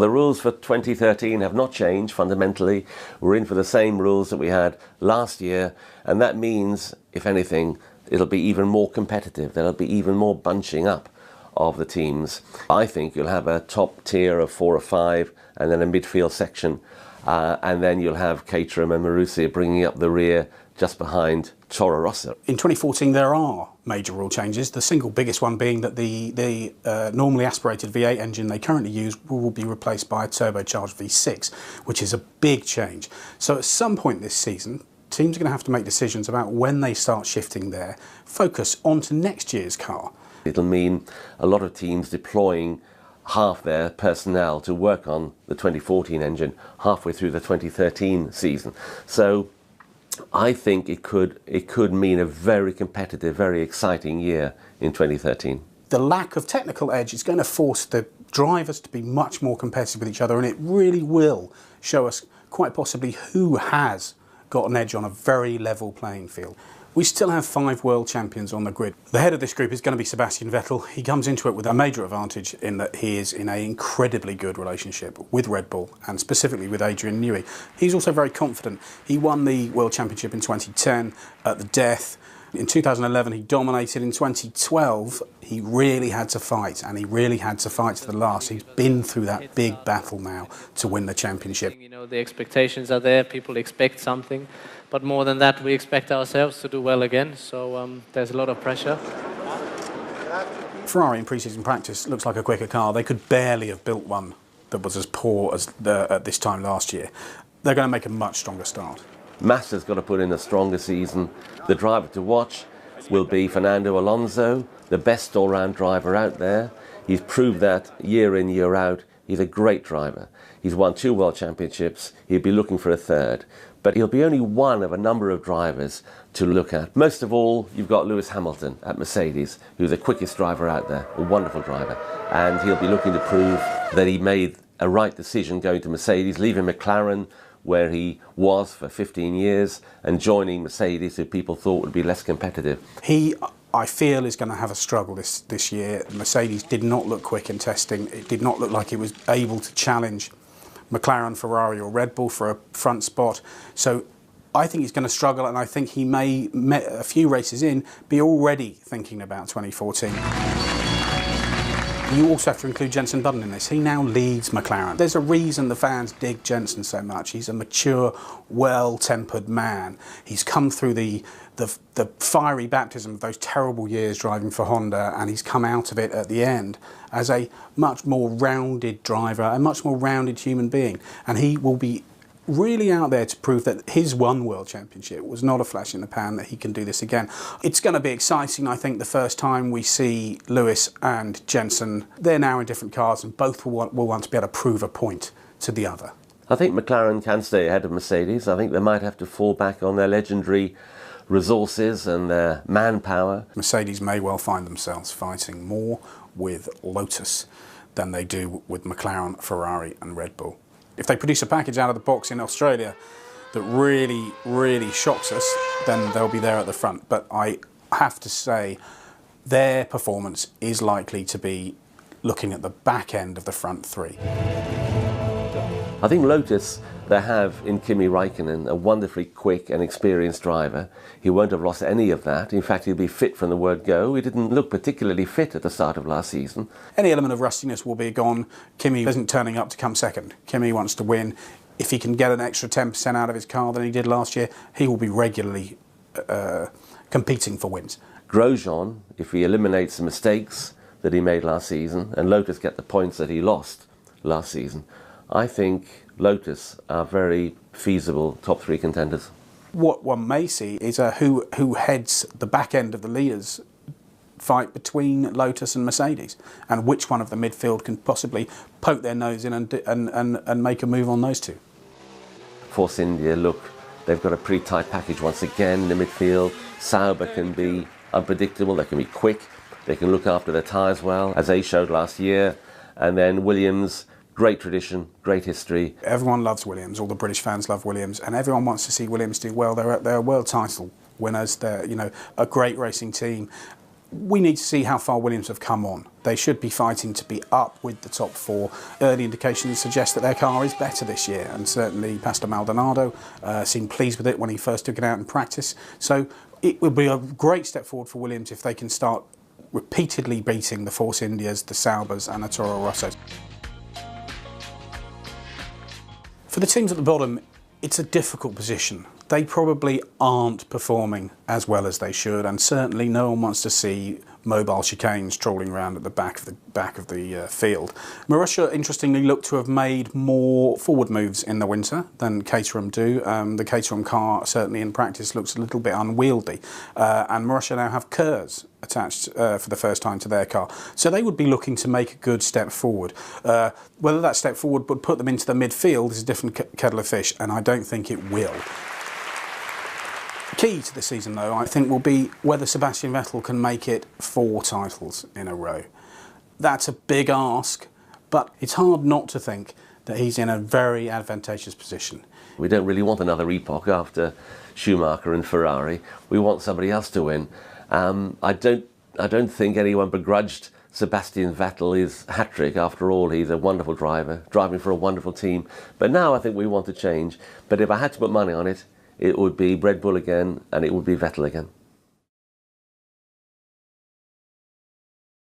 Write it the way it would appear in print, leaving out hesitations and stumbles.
The rules for 2013 have not changed fundamentally. We're in for the same rules that we had last year, and that means, if anything, it'll be even more competitive. There'll be even more bunching up of the teams. I think you'll have a top tier of 4 or 5, and then a midfield section, and then you'll have Caterham and Marussia bringing up the rear just behind Toro Rosso. In 2014 there are major rule changes, the single biggest one being that the normally aspirated V8 engine they currently use will be replaced by a turbocharged V6, which is a big change. So at some point this season, teams are going to have to make decisions about when they start shifting their focus onto next year's car. It'll mean a lot of teams deploying half their personnel to work on the 2014 engine halfway through the 2013 season. So I think it could mean a very competitive, very exciting year in 2013. The lack of technical edge is going to force the drivers to be much more competitive with each other, and it really will show us quite possibly who has got an edge on a very level playing field. We still have 5 world champions on the grid. The head of this group is going to be Sebastian Vettel. He comes into it with a major advantage in that he is in an incredibly good relationship with Red Bull and specifically with Adrian Newey. He's also very confident. He won the World Championship in 2010 at the death. In 2011 he dominated. In 2012 he really had to fight, and he really had to fight to the last. He's been through that big battle now to win the championship. You know, the expectations are there, people expect something, but more than that we expect ourselves to do well again, so there's a lot of pressure. Ferrari in pre-season practice looks like a quicker car. They could barely have built one that was as poor as at this time last year. They're going to make a much stronger start. Master's got to put in a stronger season. The driver to watch will be Fernando Alonso, the best all-round driver out there. He's proved that year in, year out. He's a great driver. He's won 2 world championships. He'll be looking for a 3rd. But he'll be only one of a number of drivers to look at. Most of all, you've got Lewis Hamilton at Mercedes, who's the quickest driver out there, a wonderful driver. And he'll be looking to prove that he made a right decision going to Mercedes, leaving McLaren, where he was for 15 years, and joining Mercedes, who people thought would be less competitive. He, I feel, is going to have a struggle this year. Mercedes did not look quick in testing. It did not look like it was able to challenge McLaren, Ferrari or Red Bull for a front spot. So I think he's going to struggle, and I think he may, a few races in, be already thinking about 2014. You also have to include Jenson Button in this. He now leads McLaren. There's a reason the fans dig Jenson so much. He's a mature, well-tempered man. He's come through the fiery baptism of those terrible years driving for Honda, and he's come out of it at the end as a much more rounded driver, a much more rounded human being. And he will be really out there to prove that his 1 world championship was not a flash in the pan, that he can do this again. It's going to be exciting, I think, the first time we see Lewis and Jenson. They're now in different cars, and both will want to be able to prove a point to the other. I think McLaren can stay ahead of Mercedes. I think they might have to fall back on their legendary resources and their manpower. Mercedes may well find themselves fighting more with Lotus than they do with McLaren, Ferrari and Red Bull. If they produce a package out of the box in Australia that really, really shocks us, then they'll be there at the front. But I have to say, their performance is likely to be looking at the back end of the front 3. I think Lotus, they have in Kimi Raikkonen a wonderfully quick and experienced driver. He won't have lost any of that. In fact, he'll be fit from the word go. He didn't look particularly fit at the start of last season. Any element of rustiness will be gone. Kimi isn't turning up to come second. Kimi wants to win. If he can get an extra 10% out of his car than he did last year, he will be regularly competing for wins. Grosjean, if he eliminates the mistakes that he made last season, and Lotus get the points that he lost last season, I think Lotus are very feasible top 3 contenders. What one may see is who heads the back end of the leaders fight between Lotus and Mercedes, and which one of the midfield can possibly poke their nose in and make a move on those two. Force India, look, they've got a pretty tight package once again in the midfield. Sauber can be unpredictable, they can be quick, they can look after their tyres well, as they showed last year. And then Williams, great tradition, great history. Everyone loves Williams, all the British fans love Williams, and everyone wants to see Williams do well. They're world title winners, they're a great racing team. We need to see how far Williams have come on. They should be fighting to be up with the top four. Early indications suggest that their car is better this year, and certainly Pastor Maldonado seemed pleased with it when he first took it out in practice. So it will be a great step forward for Williams if they can start repeatedly beating the Force Indias, the Saubers and the Toro Rossos. For the teams at the bottom, it's a difficult position. They probably aren't performing as well as they should, and certainly no one wants to see mobile chicanes trawling around at the back of the field. Marussia, interestingly, looked to have made more forward moves in the winter than Caterham do. The Caterham car, certainly in practice, looks a little bit unwieldy, and Marussia now have Kurz attached for the first time to their car. So they would be looking to make a good step forward. Whether that step forward would put them into the midfield is a different kettle of fish, and I don't think it will. Key to the season, though, I think will be whether Sebastian Vettel can make it 4 titles in a row. That's a big ask, but it's hard not to think that he's in a very advantageous position. We don't really want another epoch after Schumacher and Ferrari. We want somebody else to win. I don't think anyone begrudged Sebastian Vettel his hat-trick. After all, he's a wonderful driver, driving for a wonderful team. But now I think we want to change. But if I had to put money on it, it would be Red Bull again, and it would be Vettel again.